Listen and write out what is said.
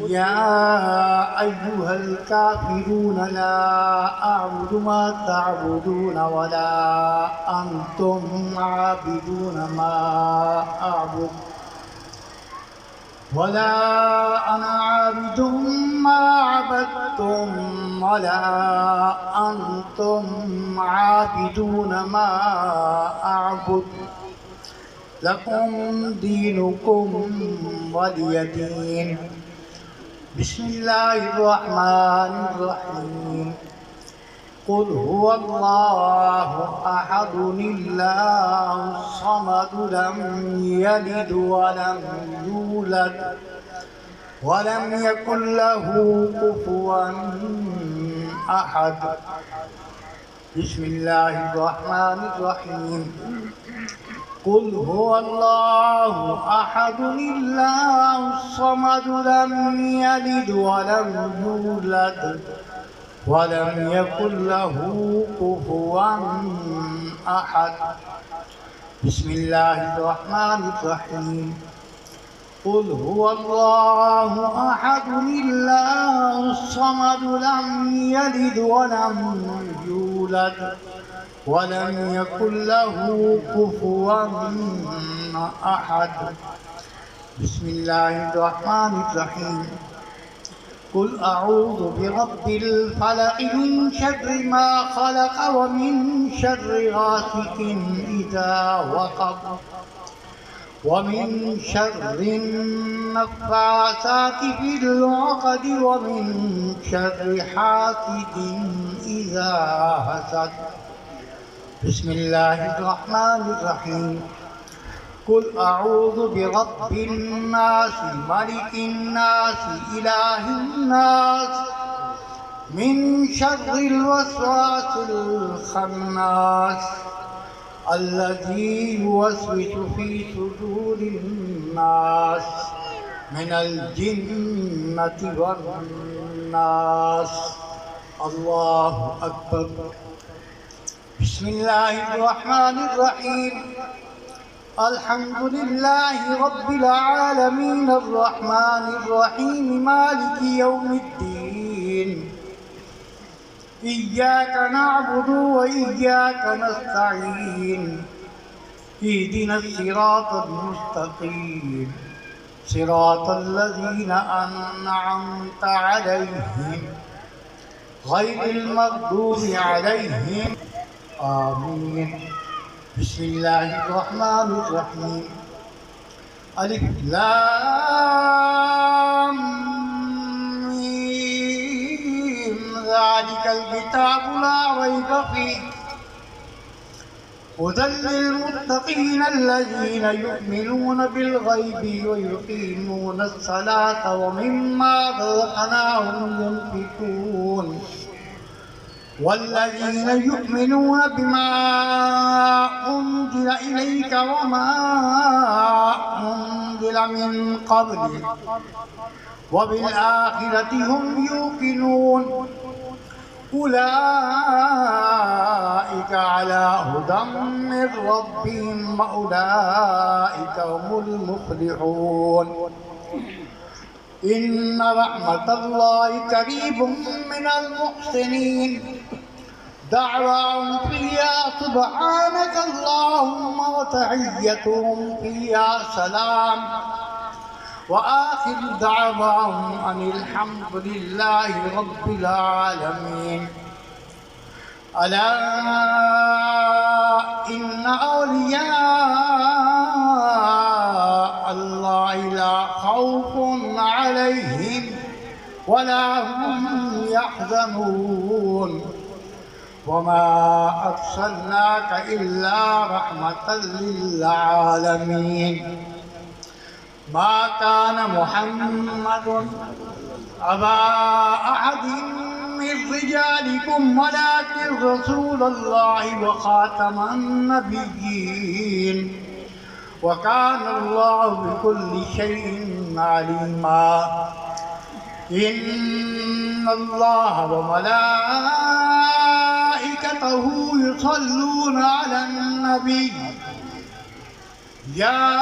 يا أيها الكافرون لا أعبد ما تعبدون ولا أنتم عابدون ما أعبد ولا أنا عابد ما عبدتم ولا أنتم عابدون ما أعبد لكم دينكم ولي دين. بسم الله الرحمن الرحيم. قل هو الله أحد الله الصمد لم يلد ولم يولد ولم يكن له كفوا أحد. بسم الله الرحمن الرحيم. قل هو الله أحد الله الصمد لم يلد ولم يولد ولم يكن له كفوا أحد. بسم الله الرحمن الرحيم. قل هو الله أحد الله الصمد لم يلد ولم يولد ولم يكن له كفوا أحد. بسم الله الرحمن الرحيم. قل أعوذ برب الفلق من شر ما خلق ومن شر غاسق إذا وقب ومن شر النفاثات في العقد ومن شر حاسد إذا حسد. بسم الله الرحمن الرحيم. قل أعوذ برب الناس ملك الناس إله الناس من شر الوسواس الخناس الذي يوسوس في صدور الناس من الجنة والناس. الله أكبر. بسم الله الرحمن الرحيم. الحمد لله رب العالمين الرحمن الرحيم مالك يوم الدين. إياك نعبد وإياك نستعين. اهدنا الصراط المستقيم صراط الذين أنعمت عليهم غير المغضوب عليهم آمين. بسم الله الرحمن الرحيم. ألف لام ميم ذلك الكتاب لا ريب فيه هدى للمتقين الذين يؤمنون بالغيب ويقيمون الصلاة ومما رزقناهم ينفقون والذين يؤمنون بما أنزل إليك وما أنزل من قبلك وبالآخرة هم يوقنون أولئك على هدى من ربهم وأولئك هم المفلحون. إن رحمة الله قريب من المحسنين. دعواهم فيها سبحانك اللهم وتحيتهم فيها سلام وآخر دعواهم أن الحمد لله رب العالمين. ألا إن أولياء الله لا خوف عليهم ولا هم يحزنون. وما أرسلناك إلا رحمة للعالمين. ما كان محمد أبا أحد من رجالكم ولكن رسول الله وخاتم النبيين وكان الله بكل شيء عليما. إن الله وملائكته يصلون على النبي يا